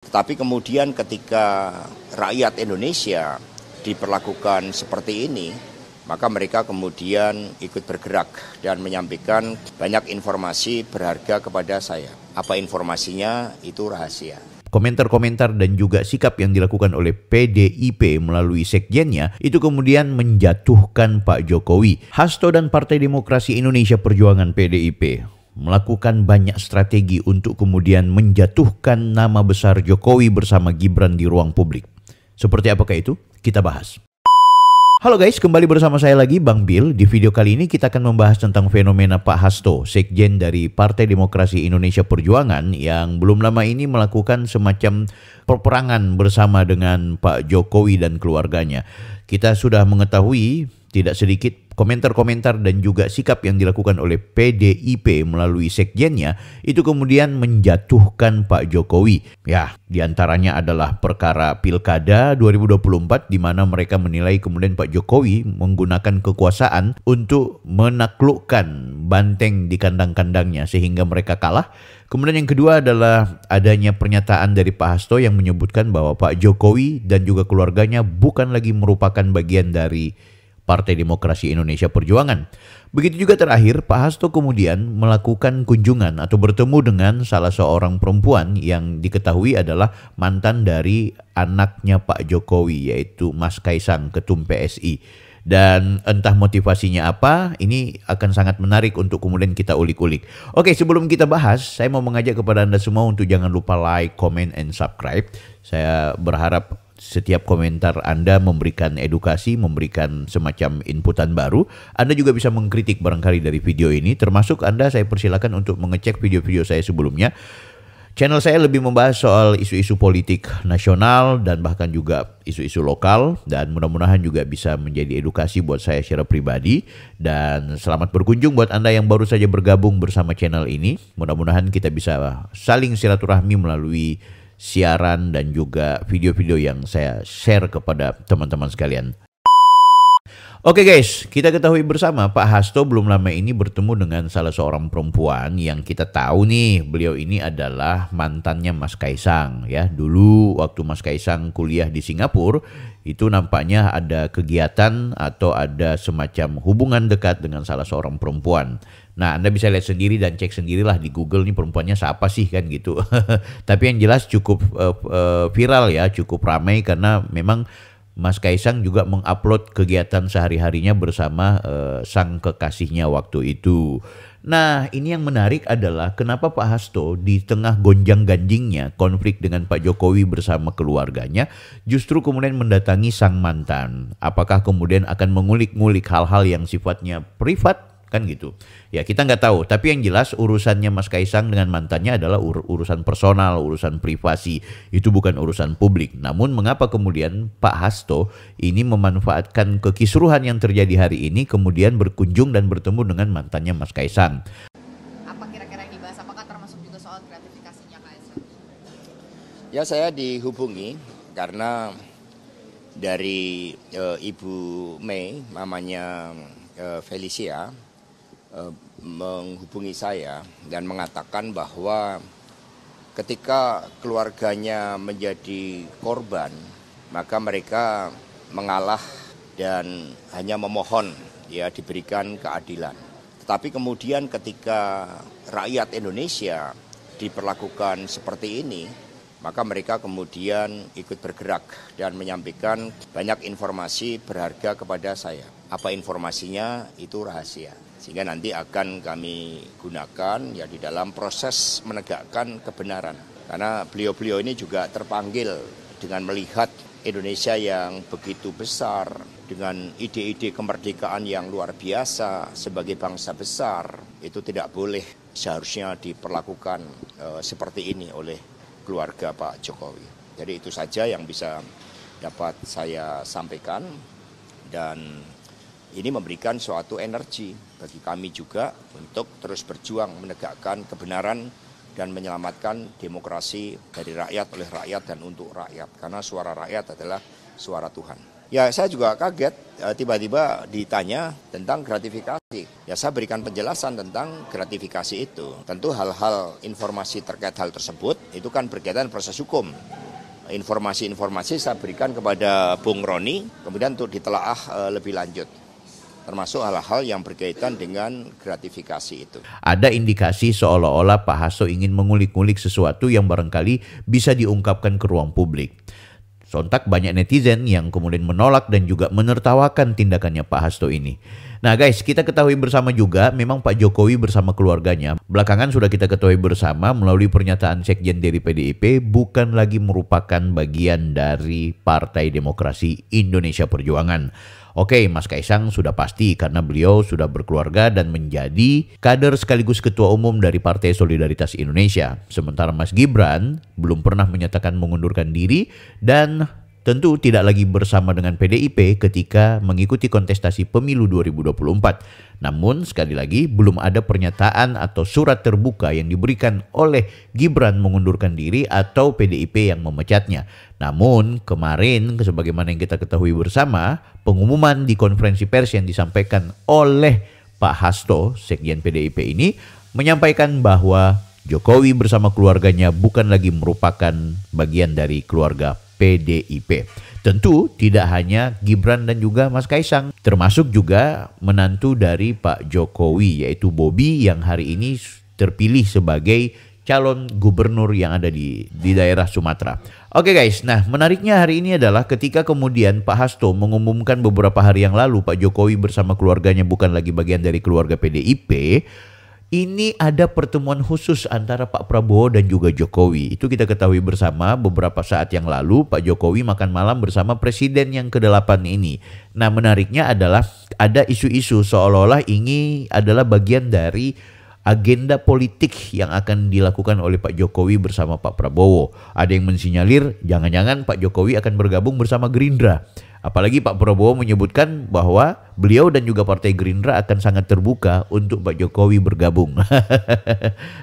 Tetapi kemudian ketika rakyat Indonesia diperlakukan seperti ini, maka mereka kemudian ikut bergerak dan menyampaikan banyak informasi berharga kepada saya. Apa informasinya itu rahasia. Komentar-komentar dan juga sikap yang dilakukan oleh PDIP melalui sekjennya itu kemudian menjatuhkan Pak Jokowi. Hasto dan Partai Demokrasi Indonesia Perjuangan PDIP melakukan banyak strategi untuk kemudian menjatuhkan nama besar Jokowi bersama Gibran di ruang publik. Seperti apakah itu? Kita bahas. Halo guys, kembali bersama saya lagi Bang Bill. Di video kali ini kita akan membahas tentang fenomena Pak Hasto, sekjen dari Partai Demokrasi Indonesia Perjuangan yang belum lama ini melakukan semacam peperangan bersama dengan Pak Jokowi dan keluarganya. Kita sudah mengetahui tidak sedikit komentar-komentar dan juga sikap yang dilakukan oleh PDIP melalui sekjennya itu kemudian menjatuhkan Pak Jokowi. Ya, diantaranya adalah perkara Pilkada 2024 di mana mereka menilai kemudian Pak Jokowi menggunakan kekuasaan untuk menaklukkan banteng di kandang-kandangnya sehingga mereka kalah. Kemudian yang kedua adalah adanya pernyataan dari Pak Hasto yang menyebutkan bahwa Pak Jokowi dan juga keluarganya bukan lagi merupakan bagian dari Partai Demokrasi Indonesia Perjuangan. Begitu juga terakhir, Pak Hasto kemudian melakukan kunjungan atau bertemu dengan salah seorang perempuan yang diketahui adalah mantan dari anaknya Pak Jokowi, yaitu Mas Kaisang, Ketum PSI. Dan entah motivasinya apa, ini akan sangat menarik untuk kemudian kita ulik-ulik. Oke, sebelum kita bahas, saya mau mengajak kepada Anda semua untuk jangan lupa like, comment, and subscribe. Saya berharap setiap komentar Anda memberikan edukasi, memberikan semacam inputan baru. Anda juga bisa mengkritik barangkali dari video ini, termasuk Anda saya persilakan untuk mengecek video-video saya sebelumnya. Channel saya lebih membahas soal isu-isu politik nasional dan bahkan juga isu-isu lokal, dan mudah-mudahan juga bisa menjadi edukasi buat saya secara pribadi. Dan selamat berkunjung buat Anda yang baru saja bergabung bersama channel ini. Mudah-mudahan kita bisa saling silaturahmi melalui siaran dan juga video-video yang saya share kepada teman-teman sekalian. Oke guys, kita ketahui bersama Pak Hasto belum lama ini bertemu dengan salah seorang perempuan yang kita tahu nih, beliau ini adalah mantannya Mas Kaisang ya. Dulu waktu Mas Kaisang kuliah di Singapura, itu nampaknya ada kegiatan atau ada semacam hubungan dekat dengan salah seorang perempuan. Nah, Anda bisa lihat sendiri dan cek sendirilah di Google nih perempuannya siapa sih kan gitu. Tapi yang jelas cukup viral ya, cukup ramai karena memang Mas Kaisang juga mengupload kegiatan sehari-harinya bersama sang kekasihnya waktu itu. Nah, ini yang menarik adalah kenapa Pak Hasto di tengah gonjang-ganjingnya konflik dengan Pak Jokowi bersama keluarganya justru kemudian mendatangi sang mantan. Apakah kemudian akan mengulik-ngulik hal-hal yang sifatnya privat? Kan gitu. Ya kita nggak tahu, tapi yang jelas urusannya Mas Kaisang dengan mantannya adalah urusan personal, urusan privasi. Itu bukan urusan publik. Namun mengapa kemudian Pak Hasto ini memanfaatkan kekisruhan yang terjadi hari ini kemudian berkunjung dan bertemu dengan mantannya Mas Kaisang? Apa kira-kira yang dibahas? Apakah termasuk juga soal gratifikasinya Kaisang? Ya, saya dihubungi karena dari Ibu Mei, mamanya Felicia, menghubungi saya dan mengatakan bahwa ketika keluarganya menjadi korban, maka mereka mengalah dan hanya memohon ya diberikan keadilan. Tetapi kemudian ketika rakyat Indonesia diperlakukan seperti ini, maka mereka kemudian ikut bergerak dan menyampaikan banyak informasi berharga kepada saya. Apa informasinya itu rahasia. Sehingga nanti akan kami gunakan ya di dalam proses menegakkan kebenaran. Karena beliau-beliau ini juga terpanggil dengan melihat Indonesia yang begitu besar, dengan ide-ide kemerdekaan yang luar biasa sebagai bangsa besar, itu tidak boleh seharusnya diperlakukan seperti ini oleh keluarga Pak Jokowi. Jadi itu saja yang bisa dapat saya sampaikan, dan ini memberikan suatu energi bagi kami juga untuk terus berjuang menegakkan kebenaran dan menyelamatkan demokrasi dari rakyat, oleh rakyat, dan untuk rakyat. Karena suara rakyat adalah suara Tuhan. Ya saya juga kaget, tiba-tiba ditanya tentang gratifikasi. Ya saya berikan penjelasan tentang gratifikasi itu. Tentu hal-hal informasi terkait hal tersebut itu kan berkaitan proses hukum. Informasi-informasi saya berikan kepada Bung Roni, kemudian untuk ditelaah lebih lanjut. Termasuk hal-hal yang berkaitan dengan gratifikasi itu. Ada indikasi seolah-olah Pak Hasto ingin mengulik-ngulik sesuatu yang barangkali bisa diungkapkan ke ruang publik. Sontak banyak netizen yang kemudian menolak dan juga menertawakan tindakannya Pak Hasto ini. Nah guys, kita ketahui bersama juga memang Pak Jokowi bersama keluarganya belakangan sudah kita ketahui bersama melalui pernyataan Sekjen dari PDIP bukan lagi merupakan bagian dari Partai Demokrasi Indonesia Perjuangan. Oke, Mas Kaisang sudah pasti karena beliau sudah berkeluarga dan menjadi kader sekaligus ketua umum dari Partai Solidaritas Indonesia. Sementara Mas Gibran belum pernah menyatakan mengundurkan diri dan tentu tidak lagi bersama dengan PDIP ketika mengikuti kontestasi pemilu 2024. Namun sekali lagi belum ada pernyataan atau surat terbuka yang diberikan oleh Gibran mengundurkan diri atau PDIP yang memecatnya. Namun kemarin sebagaimana yang kita ketahui bersama, pengumuman di konferensi pers yang disampaikan oleh Pak Hasto, Sekjen PDIP ini menyampaikan bahwa Jokowi bersama keluarganya bukan lagi merupakan bagian dari keluarga PDIP. Tentu tidak hanya Gibran dan juga Mas Kaisang, termasuk juga menantu dari Pak Jokowi yaitu Bobi yang hari ini terpilih sebagai calon gubernur yang ada di daerah Sumatera. Oke guys, nah menariknya hari ini adalah ketika kemudian Pak Hasto mengumumkan beberapa hari yang lalu Pak Jokowi bersama keluarganya bukan lagi bagian dari keluarga PDIP. Ini ada pertemuan khusus antara Pak Prabowo dan juga Jokowi. Itu kita ketahui bersama beberapa saat yang lalu Pak Jokowi makan malam bersama Presiden yang ke-8 ini. Nah menariknya adalah ada isu-isu seolah-olah ini adalah bagian dari agenda politik yang akan dilakukan oleh Pak Jokowi bersama Pak Prabowo. Ada yang mensinyalir jangan-jangan Pak Jokowi akan bergabung bersama Gerindra. Apalagi Pak Prabowo menyebutkan bahwa beliau dan juga Partai Gerindra akan sangat terbuka untuk Pak Jokowi bergabung.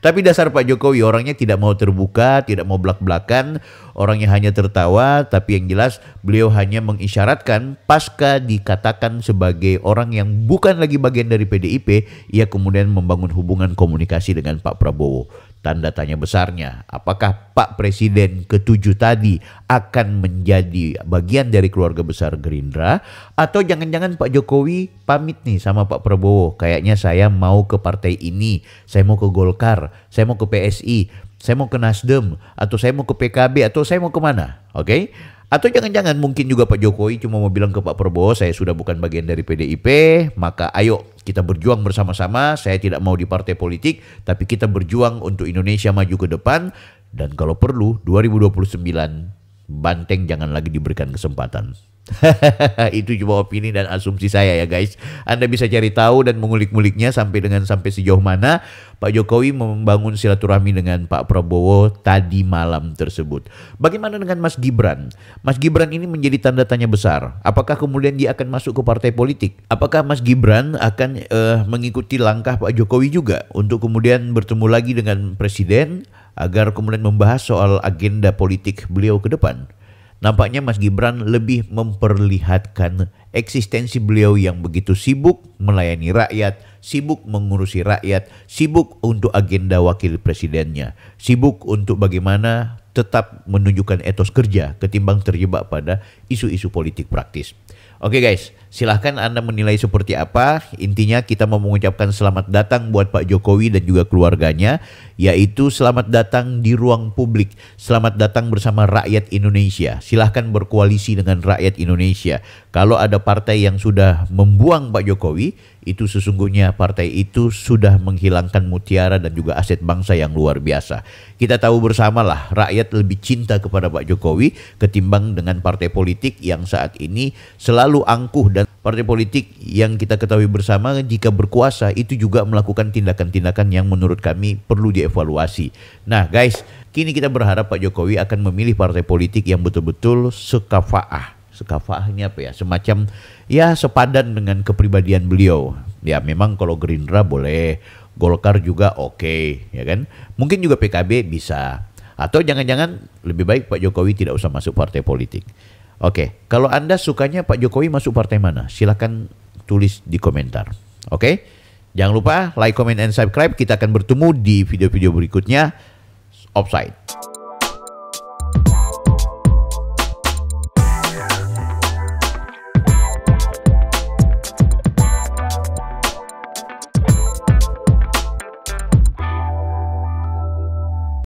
Tapi dasar Pak Jokowi orangnya tidak mau terbuka, tidak mau belak-belakan, orangnya hanya tertawa, tapi yang jelas beliau hanya mengisyaratkan pasca dikatakan sebagai orang yang bukan lagi bagian dari PDIP, ia kemudian membangun hubungan komunikasi dengan Pak Prabowo. Tanda tanya besarnya, apakah Pak Presiden ke-7 tadi akan menjadi bagian dari keluarga besar Gerindra atau jangan-jangan Pak Jokowi pamit nih sama Pak Prabowo, kayaknya saya mau ke partai ini, saya mau ke Golkar, saya mau ke PSI, saya mau ke Nasdem, atau saya mau ke PKB, atau saya mau kemana, oke? Atau jangan-jangan mungkin juga Pak Jokowi cuma mau bilang ke Pak Prabowo, saya sudah bukan bagian dari PDIP, maka ayo kita berjuang bersama-sama, saya tidak mau di partai politik, tapi kita berjuang untuk Indonesia maju ke depan, dan kalau perlu 2029 banteng jangan lagi diberikan kesempatan. Itu cuma opini dan asumsi saya ya guys. Anda bisa cari tahu dan mengulik-nguliknya sampai sejauh mana Pak Jokowi membangun silaturahmi dengan Pak Prabowo tadi malam tersebut. Bagaimana dengan Mas Gibran? Mas Gibran ini menjadi tanda tanya besar. Apakah kemudian dia akan masuk ke partai politik? Apakah Mas Gibran akan mengikuti langkah Pak Jokowi juga untuk kemudian bertemu lagi dengan Presiden agar kemudian membahas soal agenda politik beliau ke depan? Nampaknya Mas Gibran lebih memperlihatkan eksistensi beliau yang begitu sibuk melayani rakyat, sibuk mengurusi rakyat, sibuk untuk agenda wakil presidennya, sibuk untuk bagaimana tetap menunjukkan etos kerja ketimbang terjebak pada isu-isu politik praktis. Oke guys, silahkan Anda menilai seperti apa. Intinya kita mau mengucapkan selamat datang buat Pak Jokowi dan juga keluarganya, yaitu selamat datang di ruang publik, selamat datang bersama rakyat Indonesia. Silahkan berkoalisi dengan rakyat Indonesia. Kalau ada partai yang sudah membuang Pak Jokowi, itu sesungguhnya partai itu sudah menghilangkan mutiara dan juga aset bangsa yang luar biasa. Kita tahu bersamalah rakyat lebih cinta kepada Pak Jokowi ketimbang dengan partai politik yang saat ini selalu angkuh, dan partai politik yang kita ketahui bersama jika berkuasa itu juga melakukan tindakan-tindakan yang menurut kami perlu dievaluasi. Nah guys, kini kita berharap Pak Jokowi akan memilih partai politik yang betul-betul sekafaah. Sekafaah ini apa ya? Semacam ya sepadan dengan kepribadian beliau. Ya memang kalau Gerindra boleh, Golkar juga oke, ya kan? Mungkin juga PKB bisa. Atau jangan-jangan lebih baik Pak Jokowi tidak usah masuk partai politik. Oke, kalau Anda sukanya Pak Jokowi masuk partai mana? Silakan tulis di komentar. Oke, jangan lupa like, comment, and subscribe. Kita akan bertemu di video-video berikutnya. Offside.